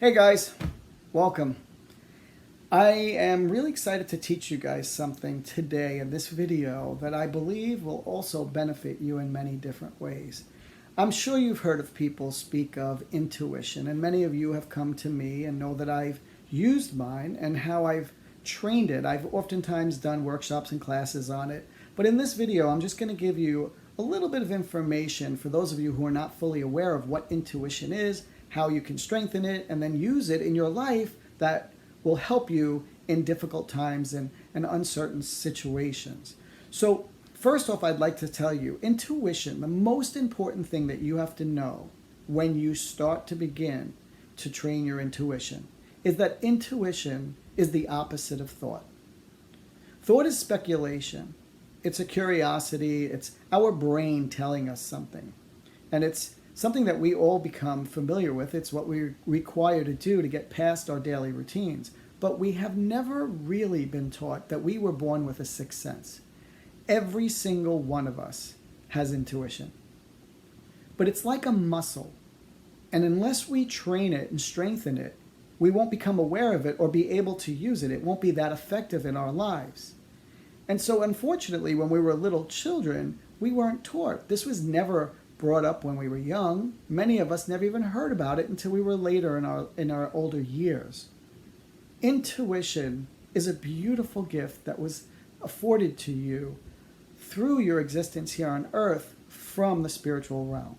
Hey guys, welcome. I am really excited to teach you guys something today in this video that I believe will also benefit you in many different ways. I'm sure you've heard of people speak of intuition, and many of you have come to me and know that I've used mine and how I've trained it. I've oftentimes done workshops and classes on it, but in this video I'm just going to give you a little bit of information for those of you who are not fully aware of what intuition is, how you can strengthen it, and then use it in your life that will help you in difficult times and uncertain situations. So first off, I'd like to tell you, intuition, the most important thing that you have to know when you start to begin to train your intuition is that intuition is the opposite of thought. Thought is speculation. It's a curiosity. It's our brain telling us something. And it's something that we all become familiar with. It's what we're required to do to get past our daily routines. But we have never really been taught that we were born with a sixth sense. Every single one of us has intuition. But it's like a muscle. And unless we train it and strengthen it, we won't become aware of it or be able to use it. It won't be that effective in our lives. And so unfortunately, when we were little children, we weren't taught. This was never brought up when we were young. Many of us never even heard about it until we were later in our older years. Intuition is a beautiful gift that was afforded to you through your existence here on earth from the spiritual realm.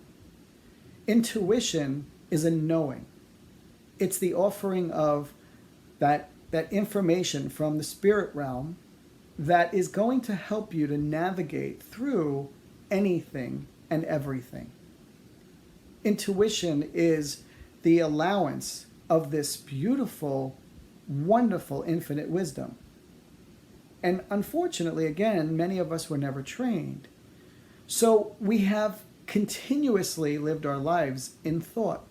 Intuition is a knowing. It's the offering of that information from the spirit realm that is going to help you to navigate through anything and everything. Intuition is the allowance of this beautiful, wonderful, infinite wisdom. And unfortunately, again, many of us were never trained. So we have continuously lived our lives in thought.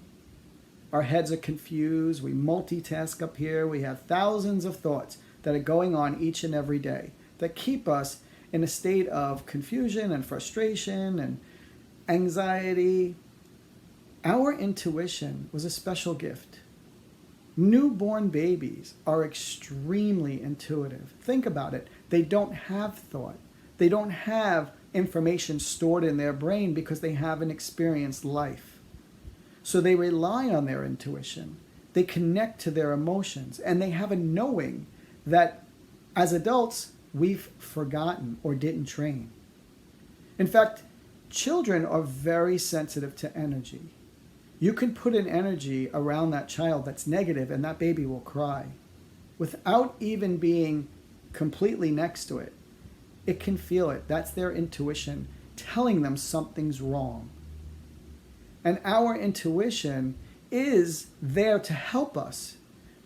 Our heads are confused. We multitask up here. We have thousands of thoughts that are going on each and every day that keep us in a state of confusion and frustration and anxiety. Our intuition was a special gift. Newborn babies are extremely intuitive. Think about it. They don't have thought. They don't have information stored in their brain because they haven't experienced life. So they rely on their intuition. They connect to their emotions, and they have a knowing that as adults, we've forgotten or didn't train. In fact, children are very sensitive to energy. You can put an energy around that child that's negative and that baby will cry. Without even being completely next to it, it can feel it. That's their intuition telling them something's wrong. And our intuition is there to help us,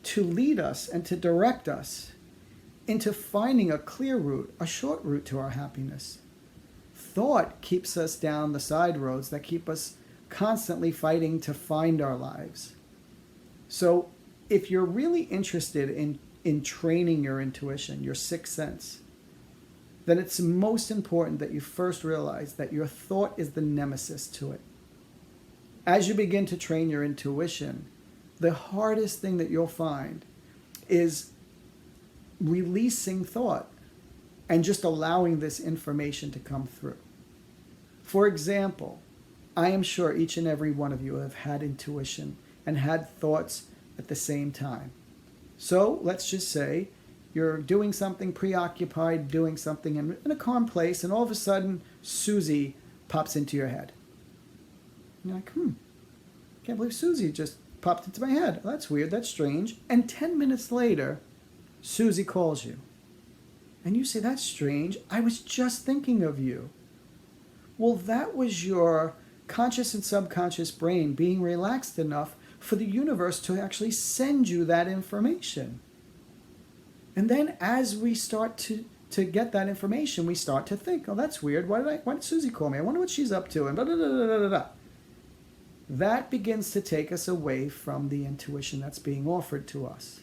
to lead us, and to direct us into finding a clear route, a short route to our happiness. Thought keeps us down the side roads that keep us constantly fighting to find our lives. So if you're really interested in training your intuition, your sixth sense, then it's most important that you first realize that your thought is the nemesis to it. As you begin to train your intuition, the hardest thing that you'll find is releasing thought and just allowing this information to come through. For example, I am sure each and every one of you have had intuition and had thoughts at the same time. So let's just say you're doing something, preoccupied, doing something in a calm place, and all of a sudden Susie pops into your head. And you're like, can't believe Susie just popped into my head. Well, that's weird, that's strange. And 10 minutes later, Susie calls you. And you say, that's strange. I was just thinking of you. Well, that was your conscious and subconscious brain being relaxed enough for the universe to actually send you that information. And then as we start to get that information, we start to think, oh, that's weird. Why did Susie call me? I wonder what she's up to. And blah, blah, blah, blah, blah, blah. That begins to take us away from the intuition that's being offered to us.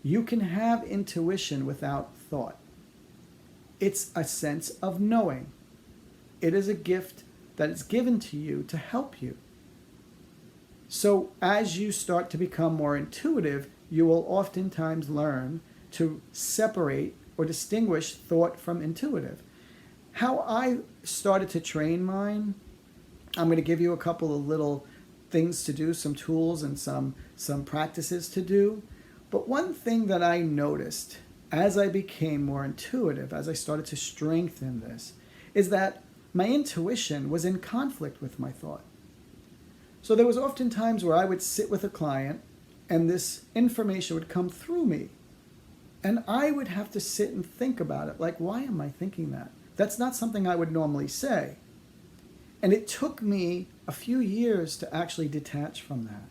You can have intuition without thought. It's a sense of knowing. It is a gift that is given to you to help you. So as you start to become more intuitive, you will oftentimes learn to separate or distinguish thought from intuitive. How I started to train mine, I'm going to give you a couple of little things to do, some tools and some practices to do. But one thing that I noticed as I became more intuitive, as I started to strengthen this, is that my intuition was in conflict with my thought. So there was often times where I would sit with a client and this information would come through me. And I would have to sit and think about it, like, why am I thinking that? That's not something I would normally say. And it took me a few years to actually detach from that,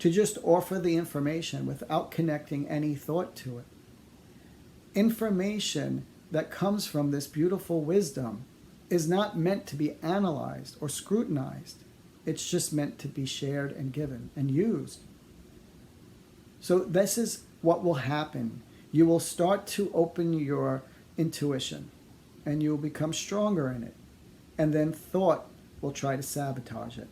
to just offer the information without connecting any thought to it. Information that comes from this beautiful wisdom is not meant to be analyzed or scrutinized. It's just meant to be shared and given and used. So this is what will happen. You will start to open your intuition and you will become stronger in it. And then thought will try to sabotage it.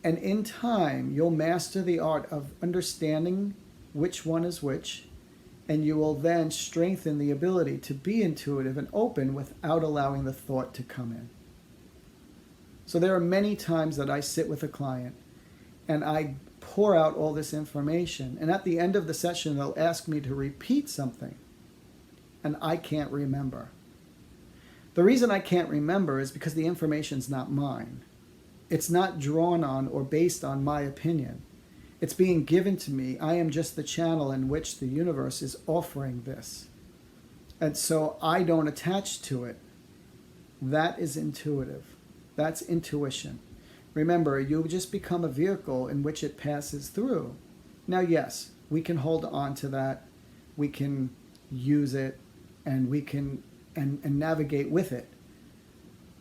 And in time, you'll master the art of understanding which one is which, and you will then strengthen the ability to be intuitive and open without allowing the thought to come in. So there are many times that I sit with a client and I pour out all this information, and at the end of the session, they'll ask me to repeat something, and I can't remember. The reason I can't remember is because the information's not mine. It's not drawn on or based on my opinion. It's being given to me. I am just the channel in which the universe is offering this. And so I don't attach to it. That is intuitive. That's intuition. Remember, you just become a vehicle in which it passes through. Now, yes, we can hold on to that. We can use it, and we can and navigate with it.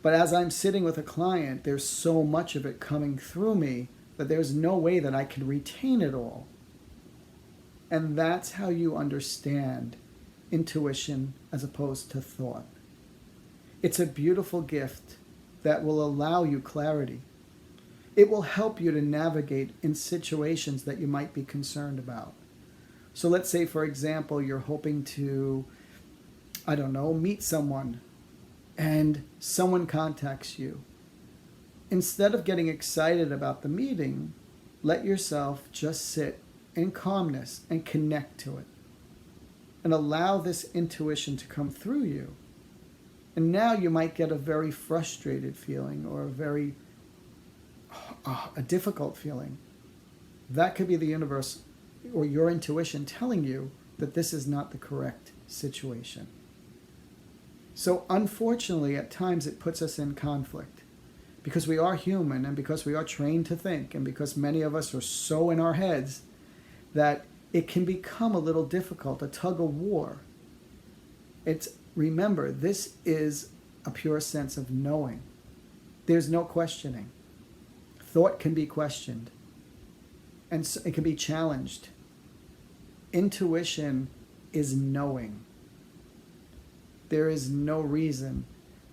But as I'm sitting with a client, there's so much of it coming through me that there's no way that I can retain it all. And that's how you understand intuition as opposed to thought. It's a beautiful gift that will allow you clarity. It will help you to navigate in situations that you might be concerned about. So let's say, for example, you're hoping to, meet someone, and someone contacts you. Instead of getting excited about the meeting, let yourself just sit in calmness and connect to it. And allow this intuition to come through you. And now you might get a very frustrated feeling or a difficult feeling. That could be the universe or your intuition telling you that this is not the correct situation. So unfortunately, at times it puts us in conflict because we are human and because we are trained to think and because many of us are so in our heads that it can become a little difficult, a tug of war. Remember, this is a pure sense of knowing. There's no questioning. Thought can be questioned and it can be challenged. Intuition is knowing. There is no reason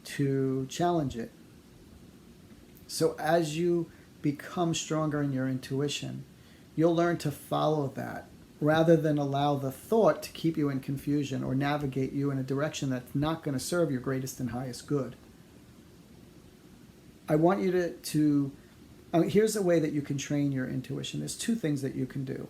to challenge it. So as you become stronger in your intuition, you'll learn to follow that rather than allow the thought to keep you in confusion or navigate you in a direction that's not going to serve your greatest and highest good. I want you here's a way that you can train your intuition. There's two things that you can do.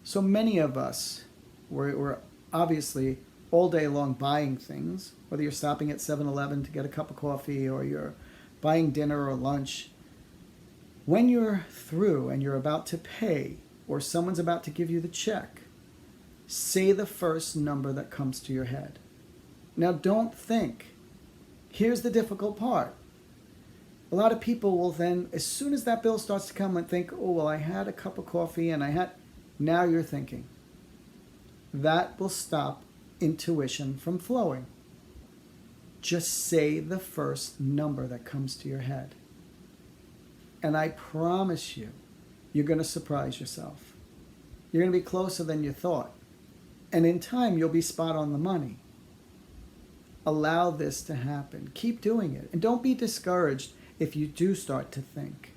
So many of us, we're obviously all day long buying things, whether you're stopping at 7-Eleven to get a cup of coffee or you're buying dinner or lunch. When you're through and you're about to pay or someone's about to give you the check, say the first number that comes to your head. Now don't think. Here's the difficult part. A lot of people will then, as soon as that bill starts to come, and think, oh, well, I had a cup of coffee and now you're thinking. That will stop intuition from flowing. Just say the first number that comes to your head. And I promise you, you're going to surprise yourself. You're going to be closer than you thought. And in time, you'll be spot on the money. Allow this to happen. Keep doing it. And don't be discouraged if you do start to think.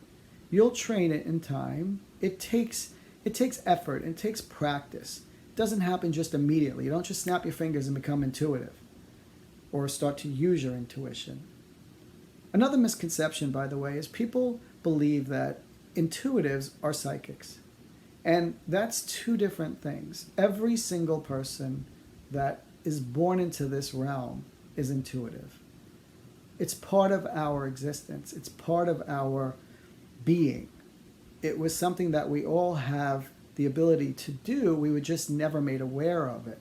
You'll train it in time. It takes effort. It takes practice. It doesn't happen just immediately. You don't just snap your fingers and become intuitive or start to use your intuition. Another misconception, by the way, is people believe that intuitives are psychics. And that's two different things. Every single person that is born into this realm is intuitive. It's part of our existence. It's part of our being. It was something that we all have the ability to do. We were just never made aware of it.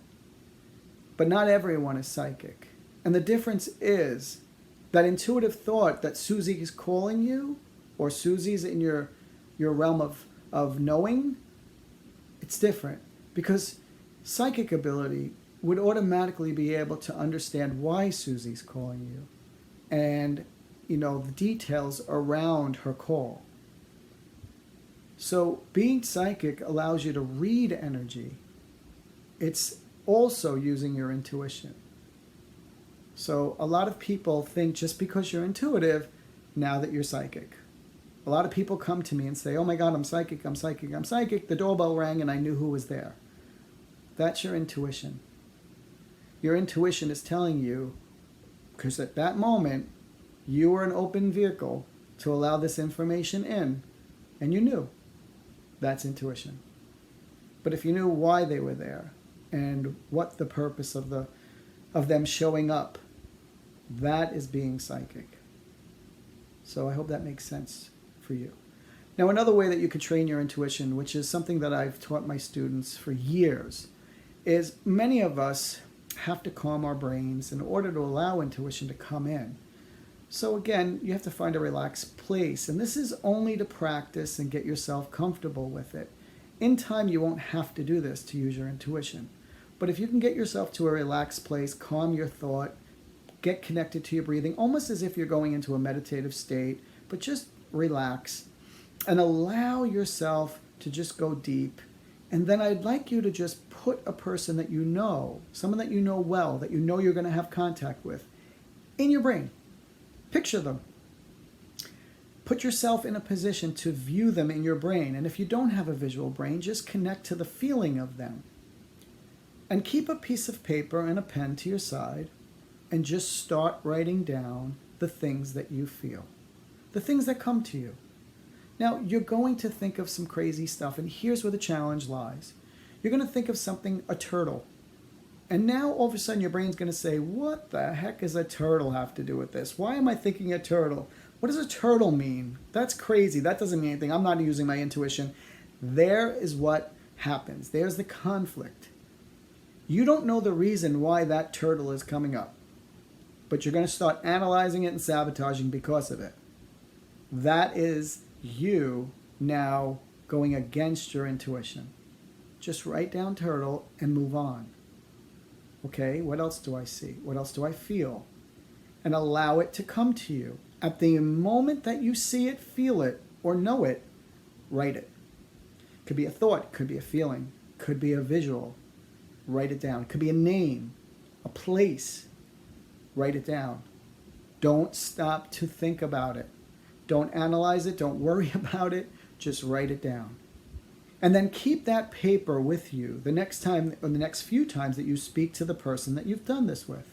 But not everyone is psychic. And the difference is that intuitive thought that Susie is calling you, or Susie's in your realm of knowing, it's different. Because psychic ability would automatically be able to understand why Susie's calling you. And, the details around her call. So being psychic allows you to read energy. It's also using your intuition. So a lot of people think just because you're intuitive, now that you're psychic. A lot of people come to me and say, oh my God, I'm psychic, I'm psychic, I'm psychic. The doorbell rang and I knew who was there. That's your intuition. Your intuition is telling you, because at that moment, you were an open vehicle to allow this information in, and you knew. That's intuition. But if you knew why they were there and what the purpose of them showing up, that is being psychic. So I hope that makes sense for you. Now, another way that you could train your intuition, which is something that I've taught my students for years, is many of us have to calm our brains in order to allow intuition to come in. So again, you have to find a relaxed place, and this is only to practice and get yourself comfortable with it. In time, you won't have to do this to use your intuition. But if you can get yourself to a relaxed place, calm your thought, get connected to your breathing, almost as if you're going into a meditative state, but just relax and allow yourself to just go deep. And then I'd like you to just put a person that you know, someone that you know well, that you know you're going to have contact with, in your brain. Picture them. Put yourself in a position to view them in your brain. And if you don't have a visual brain, just connect to the feeling of them. And keep a piece of paper and a pen to your side and just start writing down the things that you feel, the things that come to you. Now, you're going to think of some crazy stuff, and here's where the challenge lies. You're going to think of something, a turtle. And now, all of a sudden, your brain's going to say, what the heck does a turtle have to do with this? Why am I thinking a turtle? What does a turtle mean? That's crazy. That doesn't mean anything. I'm not using my intuition. There is what happens. There's the conflict. You don't know the reason why that turtle is coming up, but you're going to start analyzing it and sabotaging because of it. That is you now going against your intuition. Just write down turtle and move on. Okay, what else do I see? What else do I feel? And allow it to come to you. At the moment that you see it, feel it, or know it, write it. Could be a thought, could be a feeling, could be a visual. Write it down. It could be a name, a place. Write it down. Don't stop to think about it. Don't analyze it. Don't worry about it. Just write it down. And then keep that paper with you the next time, or the next few times that you speak to the person that you've done this with.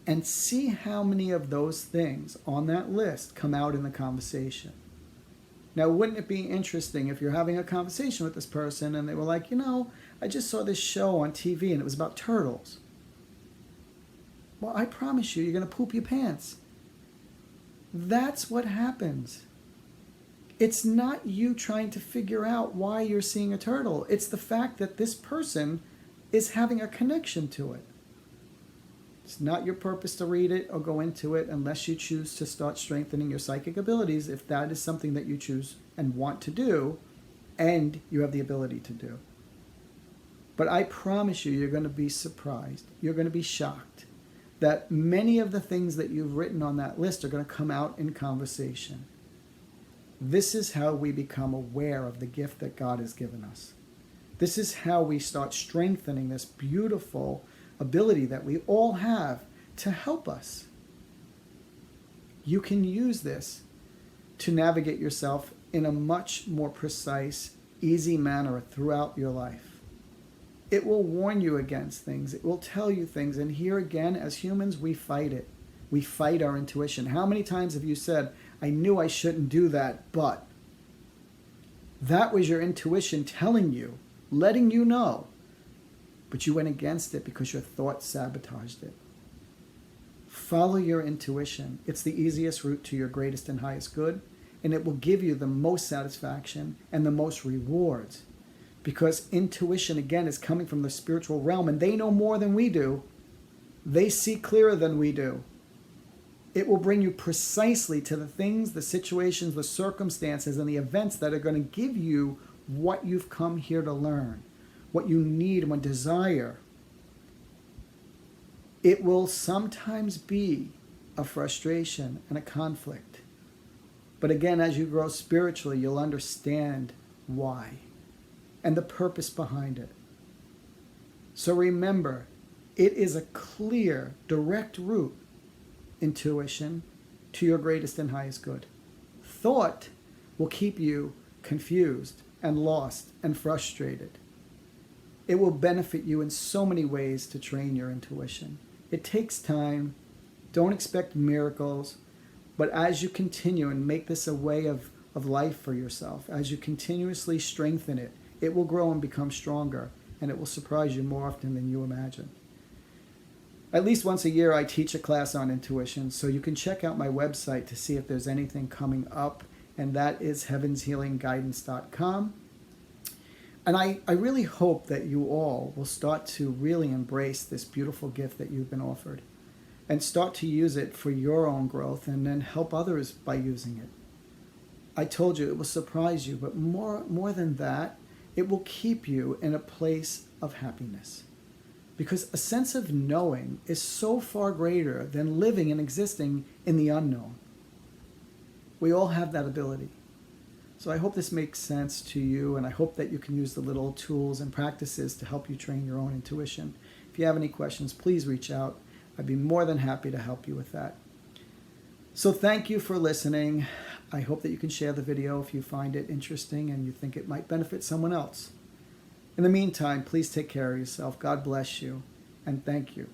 And see how many of those things on that list come out in the conversation. Now, wouldn't it be interesting if you're having a conversation with this person and they were like, I just saw this show on TV and it was about turtles. Well, I promise you, you're going to poop your pants. That's what happens. It's not you trying to figure out why you're seeing a turtle. It's the fact that this person is having a connection to it. It's not your purpose to read it or go into it unless you choose to start strengthening your psychic abilities, if that is something that you choose and want to do and you have the ability to do. But I promise you, you're going to be surprised. You're going to be shocked that many of the things that you've written on that list are going to come out in conversation. This is how we become aware of the gift that God has given us. This is how we start strengthening this beautiful ability that we all have to help us. You can use this to navigate yourself in a much more precise, easy manner throughout your life. It will warn you against things. It will tell you things. And here again, as humans, we fight it. We fight our intuition. How many times have you said, I knew I shouldn't do that, but that was your intuition telling you, letting you know, but you went against it because your thought sabotaged it. Follow your intuition. It's the easiest route to your greatest and highest good, and it will give you the most satisfaction and the most rewards, because intuition, again, is coming from the spiritual realm, and they know more than we do. They see clearer than we do. It will bring you precisely to the things, the situations, the circumstances, and the events that are going to give you what you've come here to learn, what you need and desire. It will sometimes be a frustration and a conflict. But again, as you grow spiritually, you'll understand why and the purpose behind it. So remember, it is a clear, direct route, intuition, to your greatest and highest good. Thought will keep you confused and lost and frustrated. It will benefit you in so many ways to train your intuition. It takes time. Don't expect miracles. But as you continue and make this a way of life for yourself, as you continuously strengthen it, it will grow and become stronger, and it will surprise you more often than you imagine. At least once a year, I teach a class on intuition, so you can check out my website to see if there's anything coming up, and that is heavenshealingguidance.com. And I really hope that you all will start to really embrace this beautiful gift that you've been offered and start to use it for your own growth and then help others by using it. I told you it will surprise you, but more than that, it will keep you in a place of happiness. Because a sense of knowing is so far greater than living and existing in the unknown. We all have that ability. So I hope this makes sense to you, and I hope that you can use the little tools and practices to help you train your own intuition. If you have any questions, please reach out. I'd be more than happy to help you with that. So thank you for listening. I hope that you can share the video if you find it interesting and you think it might benefit someone else. In the meantime, please take care of yourself. God bless you, and thank you.